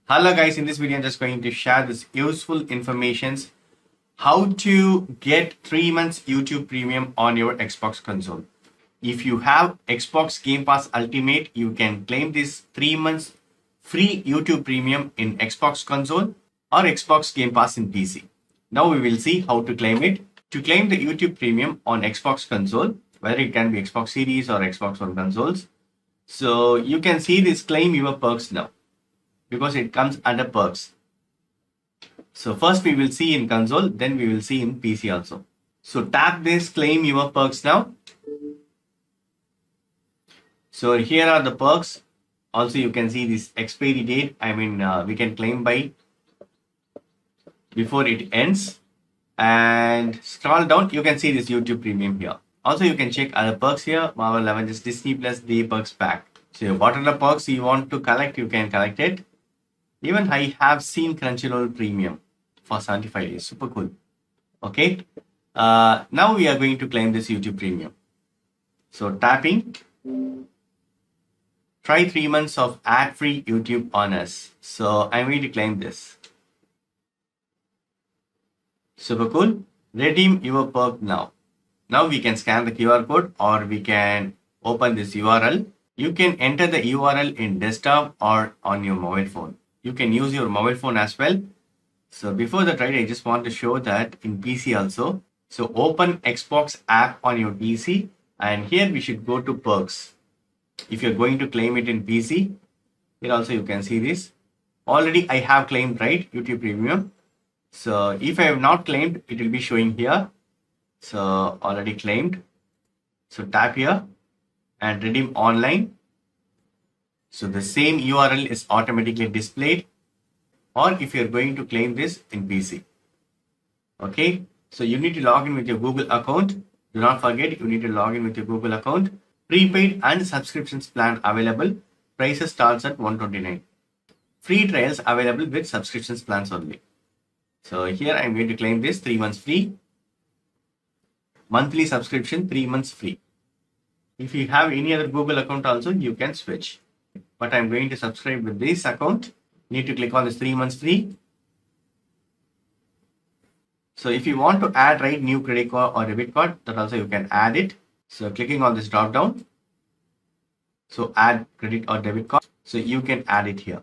Hello guys, in this video I'm just going to share this useful informations how to get 3 months YouTube Premium on your Xbox console. If you have Xbox Game Pass Ultimate, you can claim this 3 months free YouTube Premium in Xbox console or Xbox Game Pass in PC. Now we will see how to claim it. To claim the YouTube Premium on Xbox console, whether it can be Xbox Series or Xbox One consoles, so you can see this claim your perks now because it comes under perks. So first we will see in console, then we will see in PC also. So tap this claim your perks now. So here are the perks. Also you can see this expiry date. We can claim by before it ends. And scroll down, you can see this YouTube Premium here. Also you can check other perks here. Marvel Avengers, Disney Plus Day Perks Pack. So what are the perks you want to collect, you can collect it. Even I have seen Crunchyroll Premium for 75 days. Super cool. Okay. Now we are going to claim this YouTube Premium. So tapping. Try 3 months of ad-free YouTube on us. So I'm going to claim this. Super cool. Redeem your perk now. Now we can scan the QR code or we can open this URL. You can enter the URL in desktop or on your mobile phone. You can use your mobile phone as well. So before that, right, I just want to show that in PC also. So open Xbox app on your PC and here we should go to perks. If you're going to claim it in PC, here also you can see this. Already I have claimed, right, YouTube Premium. So if I have not claimed, it will be showing here. So already claimed. So tap here and redeem online. So the same URL is automatically displayed. Or if you're going to claim this in PC. Okay. So you need to log in with your Google account. Do not forget, you need to log in with your Google account. Prepaid and subscriptions plan available. Prices starts at $129. Free trials available with subscriptions plans only. So here I'm going to claim this 3 months free. Monthly subscription 3 months free. If you have any other Google account also, you can switch. But I'm going to subscribe with this account. Need to click on this 3 months free. So if you want to add right new credit card or debit card, that also you can add it. So clicking on this drop down. So add credit or debit card. So you can add it here.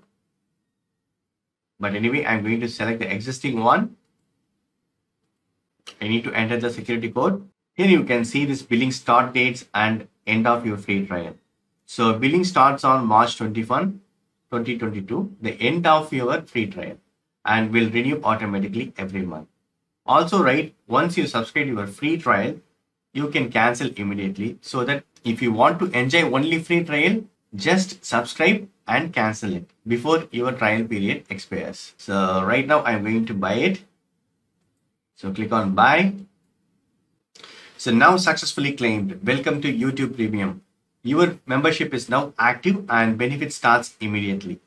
But anyway, I'm going to select the existing one. I need to enter the security code. Here you can see this billing start dates and end of your free trial. So billing starts on March 21, 2022, the end of your free trial, and will renew automatically every month. Also, right, once you subscribe your free trial, you can cancel immediately, so that if you want to enjoy only free trial, just subscribe and cancel it before your trial period expires. So right now I'm going to buy it. So click on buy. So now successfully claimed. Welcome to YouTube Premium. Your membership is now active and benefit starts immediately.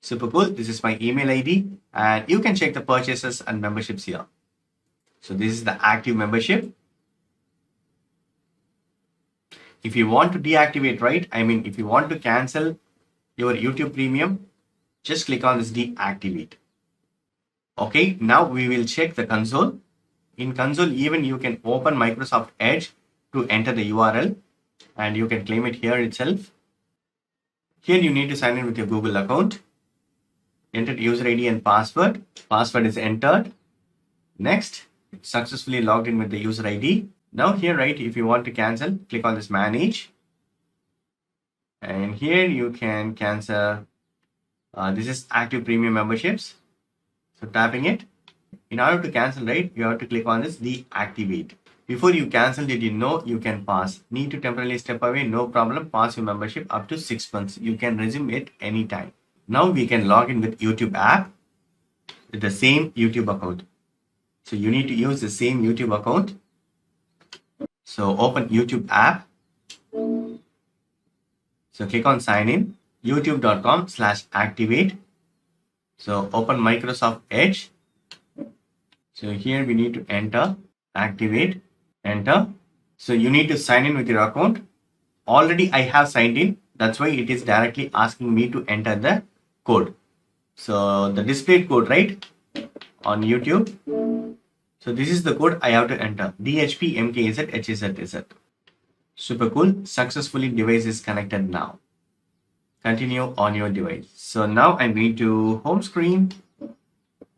Super cool. This is my email ID and you can check the purchases and memberships here. So this is the active membership. If you want to deactivate, right? If you want to cancel your YouTube Premium, just click on this deactivate. Okay, now we will check the console. In console, even you can open Microsoft Edge to enter the URL and you can claim it here itself. Here you need to sign in with your Google account. Enter user ID and password. Password is entered. Next, successfully logged in with the user ID. Now here, right, if you want to cancel, click on this manage. And here you can cancel. This is active premium memberships. So tapping it. In order to cancel, right, you have to click on this deactivate. Before you cancel, did you know you can pass? Need to temporarily step away? No problem. Pass your membership up to 6 months. You can resume it anytime. Now we can log in with YouTube app with the same YouTube account. So you need to use the same YouTube account. So open YouTube app. So click on sign in. youtube.com/activate. So open Microsoft Edge. So here we need to enter, activate, enter. So you need to sign in with your account. Already I have signed in. That's why it is directly asking me to enter the code. So the displayed code, right, on YouTube. So this is the code I have to enter. DHP MKZ HZZ. Super cool. Successfully device is connected now. Continue on your device. So now I'm going to home screen.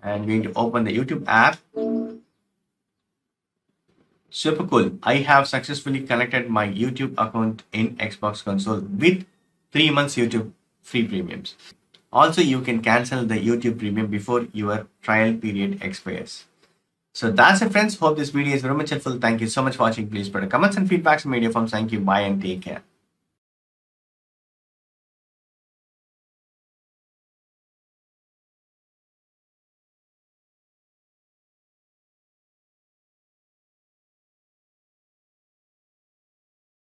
I'm going to open the YouTube app. Super cool. I have successfully connected my YouTube account in Xbox console with 3 months YouTube free premiums. Also, you can cancel the YouTube premium before your trial period expires. So that's it, friends. Hope this video is very much helpful. Thank you so much for watching. Please put a comments and feedbacks in media forms. Thank you. Bye and take care.